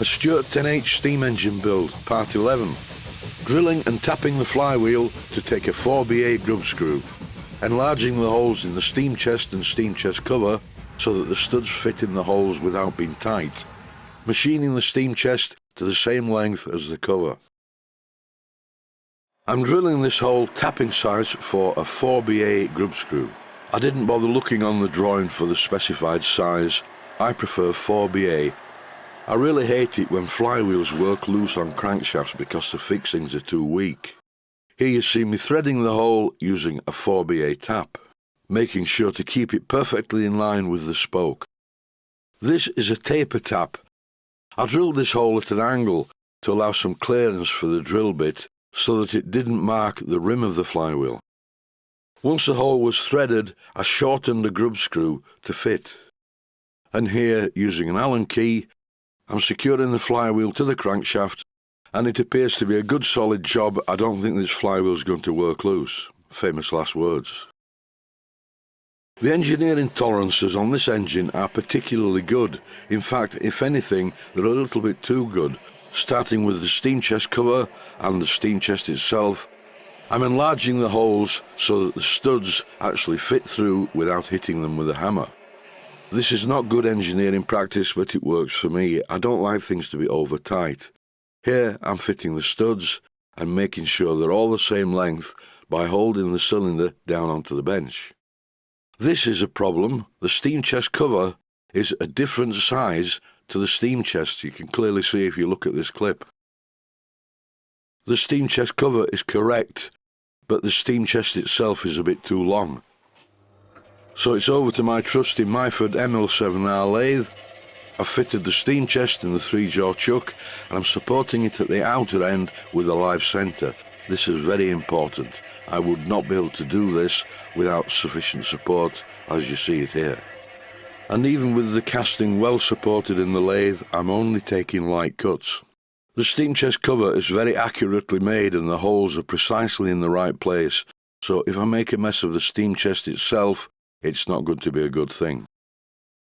A Stuart 10H steam engine build, part 11. Drilling and tapping the flywheel to take a 4BA grub screw. Enlarging the holes in the steam chest and steam chest cover so that the studs fit in the holes without being tight. Machining the steam chest to the same length as the cover. I'm drilling this hole tapping size for a 4BA grub screw. I didn't bother looking on the drawing for the specified size. I prefer 4BA. I really hate it when flywheels work loose on crankshafts because the fixings are too weak. Here you see me threading the hole using a 4BA tap, making sure to keep it perfectly in line with the spoke. This is a taper tap. I drilled this hole at an angle to allow some clearance for the drill bit so that it didn't mark the rim of the flywheel. Once the hole was threaded, I shortened the grub screw to fit. And here, using an Allen key, I'm securing the flywheel to the crankshaft, and it appears to be a good solid job. I don't think this flywheel's going to work loose. Famous last words. The engineering tolerances on this engine are particularly good. In fact, if anything, they're a little bit too good. Starting with the steam chest cover and the steam chest itself, I'm enlarging the holes so that the studs actually fit through without hitting them with a hammer. This is not good engineering practice, but it works for me. I don't like things to be over tight. Here I'm fitting the studs and making sure they're all the same length by holding the cylinder down onto the bench. This is a problem. The steam chest cover is a different size to the steam chest. You can clearly see if you look at this clip. The steam chest cover is correct, but the steam chest itself is a bit too long. So it's over to my trusty Myford ML7R lathe. I've fitted the steam chest in the 3-jaw chuck and I'm supporting it at the outer end with a live centre. This is very important. I would not be able to do this without sufficient support, as you see it here. And even with the casting well supported in the lathe, I'm only taking light cuts. The steam chest cover is very accurately made and the holes are precisely in the right place, so if I make a mess of the steam chest itself, it's not going to be a good thing.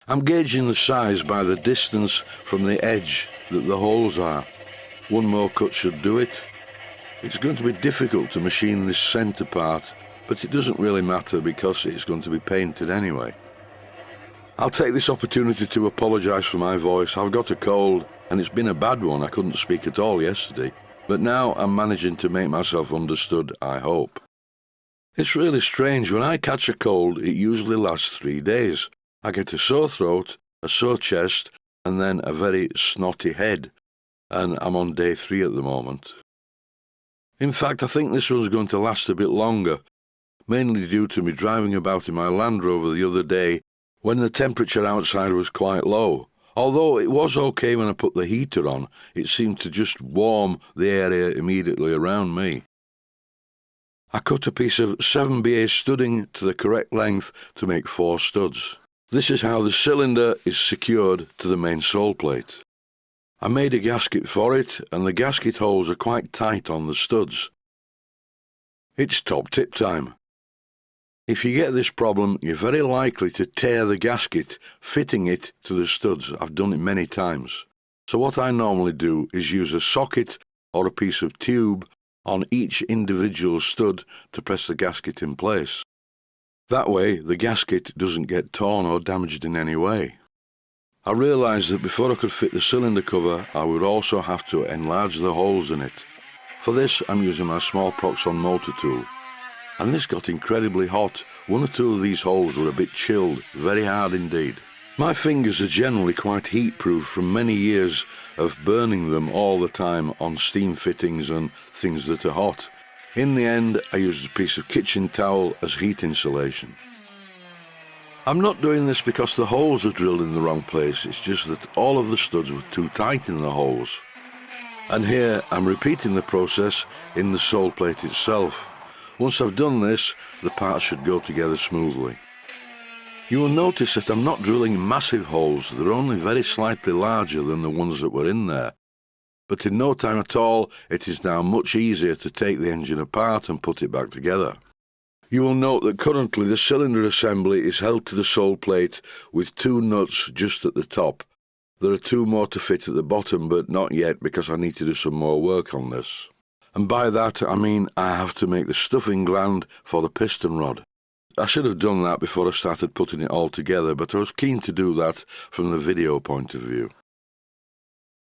I'm gauging the size by the distance from the edge that the holes are. One more cut should do it. It's going to be difficult to machine this centre part, but it doesn't really matter because it's going to be painted anyway. I'll take this opportunity to apologise for my voice. I've got a cold and it's been a bad one. I couldn't speak at all yesterday, but now I'm managing to make myself understood, I hope. It's really strange. When I catch a cold, it usually lasts 3 days. I get a sore throat, a sore chest, and then a very snotty head. And I'm on day 3 at the moment. In fact, I think this one's going to last a bit longer, mainly due to me driving about in my Land Rover the other day when the temperature outside was quite low. Although it was okay when I put the heater on, it seemed to just warm the area immediately around me. I cut a piece of 7BA studding to the correct length to make 4 studs. This is how the cylinder is secured to the main sole plate. I made a gasket for it, and the gasket holes are quite tight on the studs. It's top tip time. If you get this problem, you're very likely to tear the gasket, fitting it to the studs. I've done it many times. So what I normally do is use a socket or a piece of tube on each individual stud to press the gasket in place. That way, the gasket doesn't get torn or damaged in any way. I realised that before I could fit the cylinder cover, I would also have to enlarge the holes in it. For this, I'm using my small Proxxon motor tool. And this got incredibly hot. 1 or 2 of these holes were a bit chilled, very hard indeed. My fingers are generally quite heat-proof from many years of burning them all the time on steam fittings and things that are hot. In the end, I used a piece of kitchen towel as heat insulation. I'm not doing this because the holes are drilled in the wrong place, it's just that all of the studs were too tight in the holes. And here I'm repeating the process in the sole plate itself. Once I've done this, the parts should go together smoothly. You will notice that I'm not drilling massive holes, they're only very slightly larger than the ones that were in there. But in no time at all, it is now much easier to take the engine apart and put it back together. You will note that currently the cylinder assembly is held to the sole plate with 2 nuts just at the top. There are 2 more to fit at the bottom, but not yet because I need to do some more work on this. And by that I mean I have to make the stuffing gland for the piston rod. I should have done that before I started putting it all together, but I was keen to do that from the video point of view.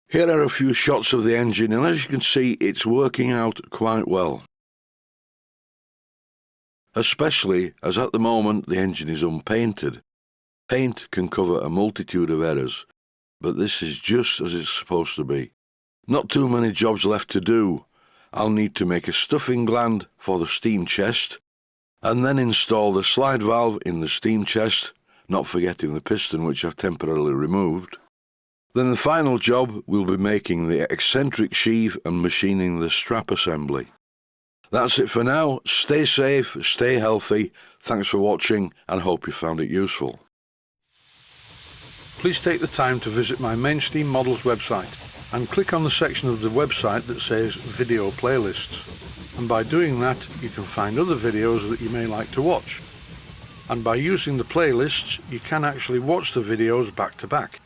Here are a few shots of the engine, and as you can see, it's working out quite well. Especially as at the moment the engine is unpainted. Paint can cover a multitude of errors, but this is just as it's supposed to be. Not too many jobs left to do. I'll need to make a stuffing gland for the steam chest, and then install the slide valve in the steam chest, not forgetting the piston which I've temporarily removed. Then the final job will be making the eccentric sheave and machining the strap assembly. That's it for now. Stay safe, stay healthy. Thanks for watching and hope you found it useful. Please take the time to visit my Mainsteam Models website and click on the section of the website that says Video Playlists. And by doing that, you can find other videos that you may like to watch. And by using the playlists, you can actually watch the videos back to back.